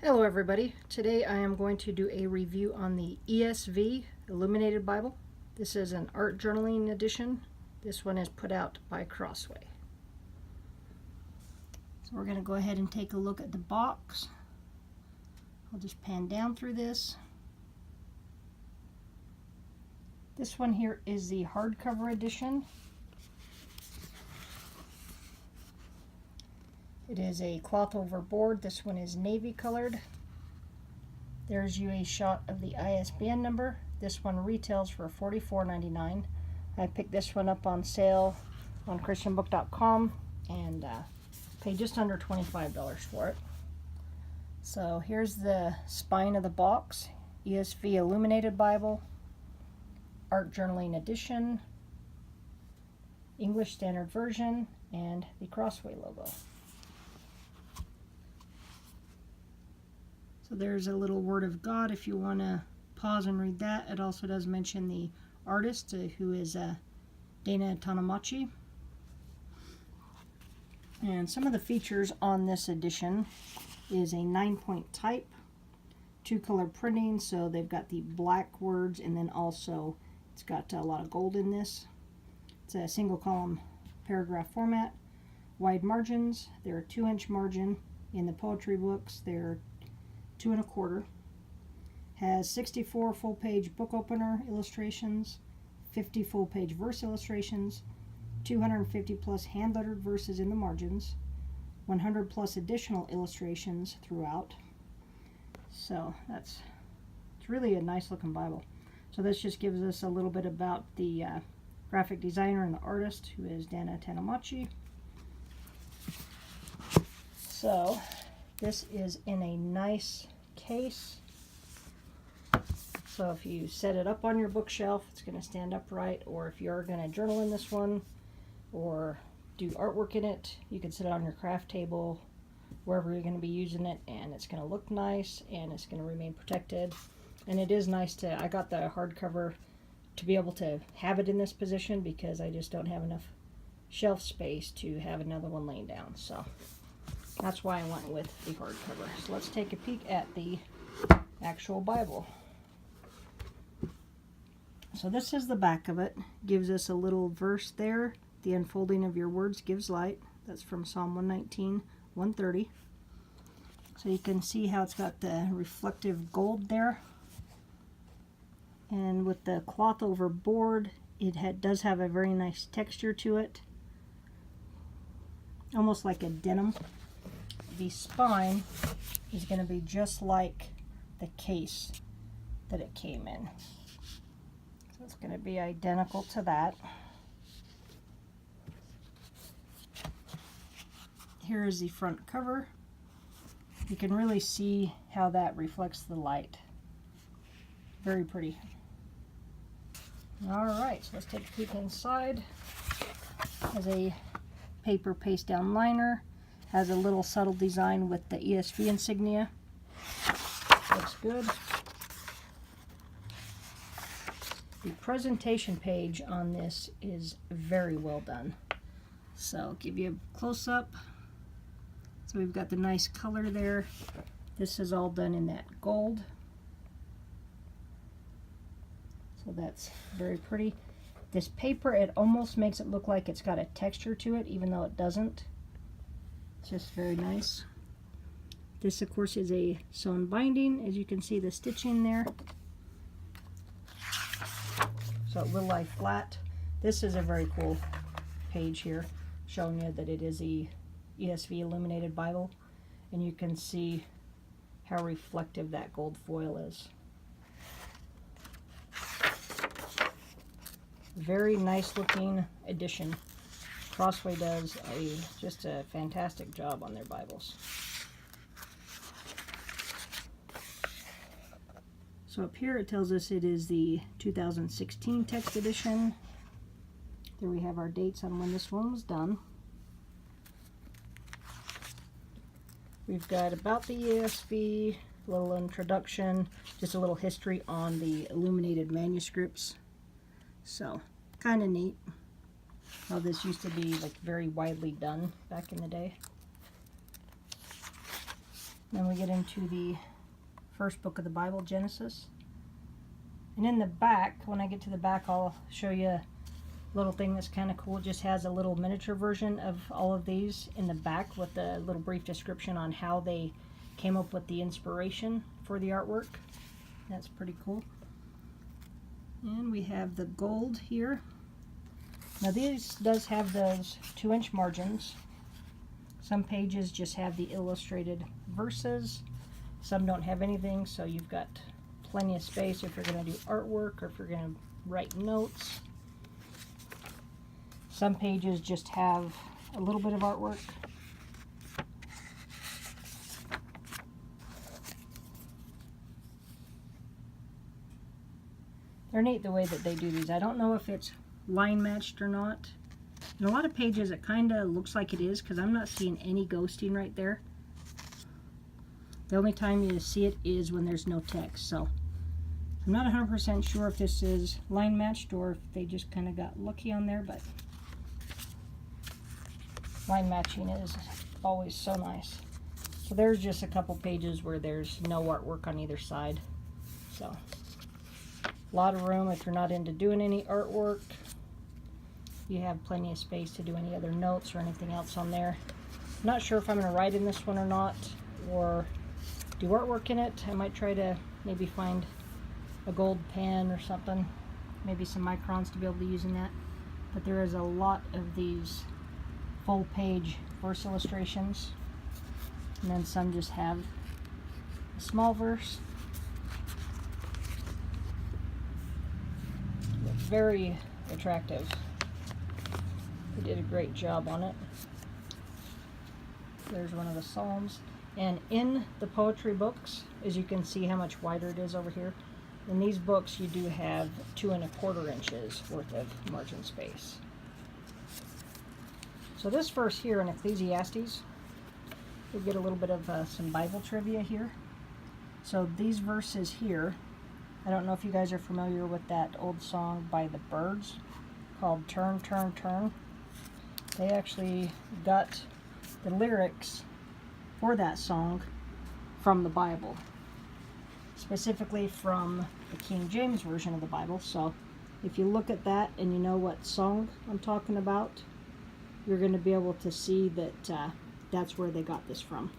Hello everybody. Today I am going to do a review on the ESV Illuminated Bible. This is an art journaling edition. This one is put out by Crossway. So we're going to go ahead and take a look at the box. I'll just pan down through this. This one here is the hardcover edition. It is a cloth over board. This one is navy colored. There's you a shot of the ISBN number. This one retails for $44.99. I picked this one up on sale on christianbook.com and paid just under $25 for it. So here's the spine of the box. ESV Illuminated Bible, Art Journaling Edition, English Standard Version, and the Crossway logo. So there's a little word of God if you want to pause and read that. It also does mention the artist, who is Dana Tanamachi. And some of the features on this edition is a 9-point type, 2-color printing, so they've got the black words, and then also it's got a lot of gold in this. It's a single column paragraph format, wide margins. They're a 2-inch margin. In the poetry books, they're 2 1/4. Has 64 full-page book opener illustrations, 50 full-page verse illustrations, 250 plus hand-lettered verses in the margins, 100 plus additional illustrations throughout. So it's really a nice looking Bible. So this just gives us a little bit about the graphic designer and the artist, who is Dana Tanamachi. So this is in a nice case. So if you set it up on your bookshelf, it's going to stand upright, or if you're going to journal in this one or do artwork in it, you can sit it on your craft table, wherever you're going to be using it, and it's going to look nice and it's going to remain protected. And it is nice I got the hardcover to be able to have it in this position because I just don't have enough shelf space to have another one laying down. So that's why I went with the hardcover. So let's take a peek at the actual Bible. So this is the back of it. Gives us a little verse there. The unfolding of your words gives light. That's from Psalm 119, 130. So you can see how it's got the reflective gold there. And with the cloth over board, it does have a very nice texture to it. Almost like a denim. The spine is going to be just like the case that it came in. So it's going to be identical to that. Here is the front cover. You can really see how that reflects the light. Very pretty. Alright, so let's take a peek inside. Has a paper paste down liner. Has a little subtle design with the ESV insignia. Looks good. The presentation page on this is very well done. So I'll give you a close-up. So we've got the nice color there. This is all done in that gold. So that's very pretty. This paper, it almost makes it look like it's got a texture to it, even though it doesn't. It's just very nice. This, of course, is a sewn binding. As you can see, the stitching there. So it will lie flat. This is a very cool page here, showing you that it is a ESV Illuminated Bible. And you can see how reflective that gold foil is. Very nice looking edition. Crossway does just a fantastic job on their Bibles. So up here it tells us it is the 2016 text edition. There we have our dates on when this one was done. We've got about the ESV, a little introduction, just a little history on the illuminated manuscripts. So, kind of neat how this used to be like very widely done back in the day. Then we get into the first book of the Bible, Genesis. And in the back, when I get to the back, I'll show you a little thing that's kind of cool. It just has a little miniature version of all of these in the back with a little brief description on how they came up with the inspiration for the artwork. That's pretty cool. And we have the gold here. Now these does have those 2-inch margins. Some pages just have the illustrated verses. Some don't have anything, so you've got plenty of space if you're going to do artwork or if you're going to write notes. Some pages just have a little bit of artwork. They're neat the way that they do these. I don't know if it's line matched or not. In a lot of pages it kind of looks like it is because I'm not seeing any ghosting right there. The only time you see it is when there's no text. So I'm not 100% sure if this is line matched or if they just kind of got lucky on there, but line matching is always so nice. So there's just a couple pages where there's no artwork on either side. So a lot of room if you're not into doing any artwork. You have plenty of space to do any other notes or anything else on there. I'm not sure if I'm going to write in this one or not, or do artwork in it. I might try to maybe find a gold pen or something, maybe some microns to be able to use in that. But there is a lot of these full page verse illustrations, and then some just have a small verse. Very attractive. They did a great job on it. There's one of the Psalms. And in the poetry books, as you can see how much wider it is over here, in these books you do have 2 1/4 inches worth of margin space. So this verse here in Ecclesiastes, you'll get a little bit of some Bible trivia here. So these verses here, I don't know if you guys are familiar with that old song by the Byrds called Turn, Turn, Turn. They actually got the lyrics for that song from the Bible, specifically from the King James Version of the Bible. So if you look at that and you know what song I'm talking about, you're going to be able to see that that's where they got this from.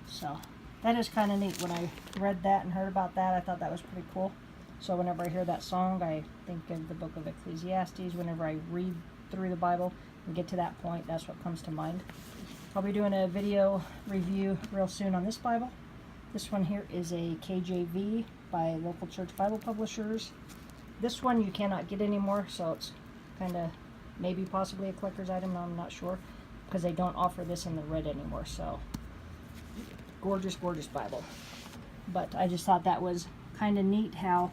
So that is kind of neat. When I read that and heard about that, I thought that was pretty cool. So whenever I hear that song, I think of the book of Ecclesiastes. Whenever I read through the Bible and get to that point, that's what comes to mind. I'll be doing a video review real soon on this Bible. This one here is a KJV by Local Church Bible Publishers. This one you cannot get anymore, so it's kind of maybe possibly a collector's item, I'm not sure, because they don't offer this in the red anymore. So gorgeous, gorgeous Bible. But I just thought that was kind of neat how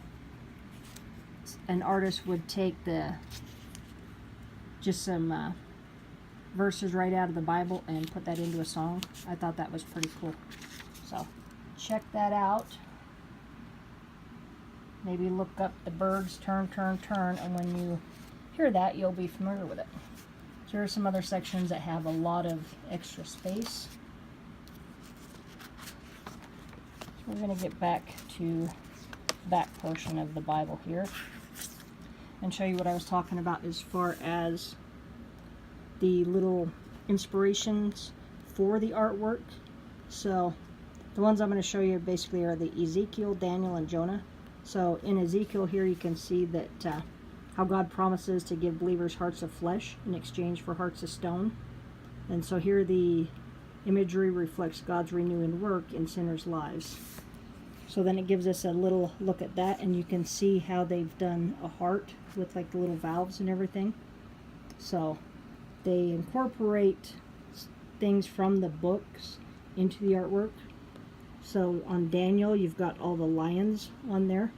an artist would take just some verses right out of the Bible and put that into a song. I thought that was pretty cool. So check that out. Maybe look up the Byrds, Turn, Turn, Turn, and when you hear that, you'll be familiar with it. So there are some other sections that have a lot of extra space. So we're going to get back to the back portion of the Bible here and show you what I was talking about as far as the little inspirations for the artwork. So the ones I'm going to show you basically are the Ezekiel, Daniel, and Jonah. So in Ezekiel here you can see that how God promises to give believers hearts of flesh in exchange for hearts of stone. And so here the imagery reflects God's renewing work in sinners' lives. So then it gives us a little look at that, and you can see how they've done a heart with like the little valves and everything. So they incorporate things from the books into the artwork. So on Daniel, you've got all the lions on there,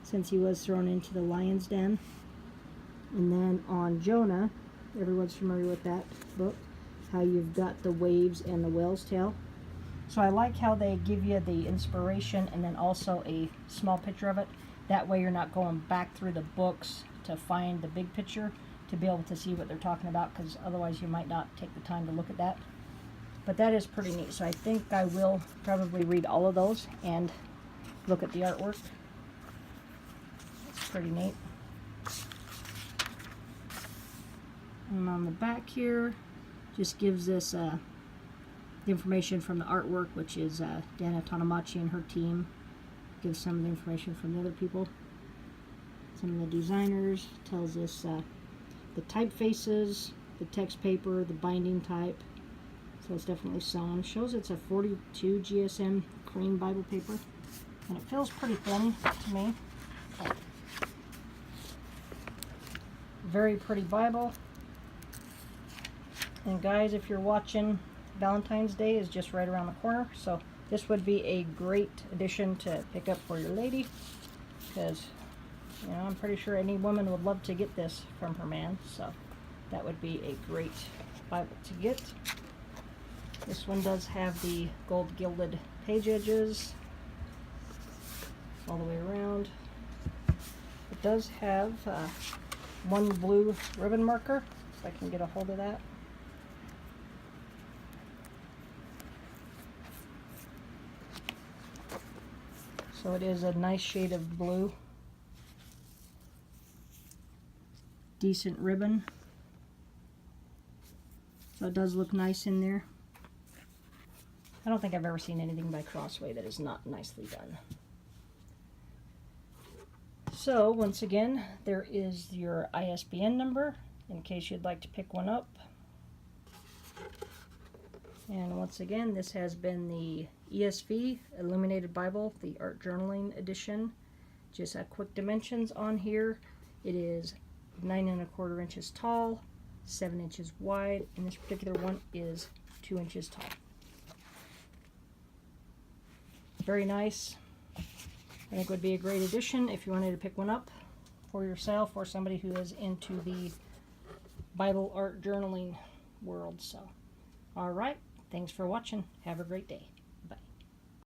since he was thrown into the lion's den. And then on Jonah, everyone's familiar with that book, how you've got the waves and the whale's tail. So I like how they give you the inspiration and then also a small picture of it. That way you're not going back through the books to find the big picture to be able to see what they're talking about, because otherwise you might not take the time to look at that. But that is pretty neat. So I think I will probably read all of those and look at the artwork. It's pretty neat. And on the back here, just gives us the information from the artwork, which is Dana Tanamachi and her team. Gives some of the information from the other people. Some of the designers. Tells us the typefaces, the text paper, the binding type. So it's definitely sewn. Shows it's a 42 GSM cream Bible paper. And it feels pretty thin to me. Very pretty Bible. And guys, if you're watching, Valentine's Day is just right around the corner, so this would be a great addition to pick up for your lady, because, you know, I'm pretty sure any woman would love to get this from her man, so that would be a great Bible to get. This one does have the gold gilded page edges all the way around. It does have one blue ribbon marker, if I can get a hold of that. So it is a nice shade of blue. Decent ribbon. So it does look nice in there. I don't think I've ever seen anything by Crossway that is not nicely done. So once again, there is your ISBN number in case you'd like to pick one up. And once again, this has been the ESV Illuminated Bible, the Art Journaling Edition. Just quick dimensions on here. It is 9 1/4 inches tall, 7 inches wide, and this particular one is 2 inches tall. Very nice. I think would be a great addition if you wanted to pick one up for yourself or somebody who is into the Bible art journaling world. So, all right. Thanks for watching. Have a great day.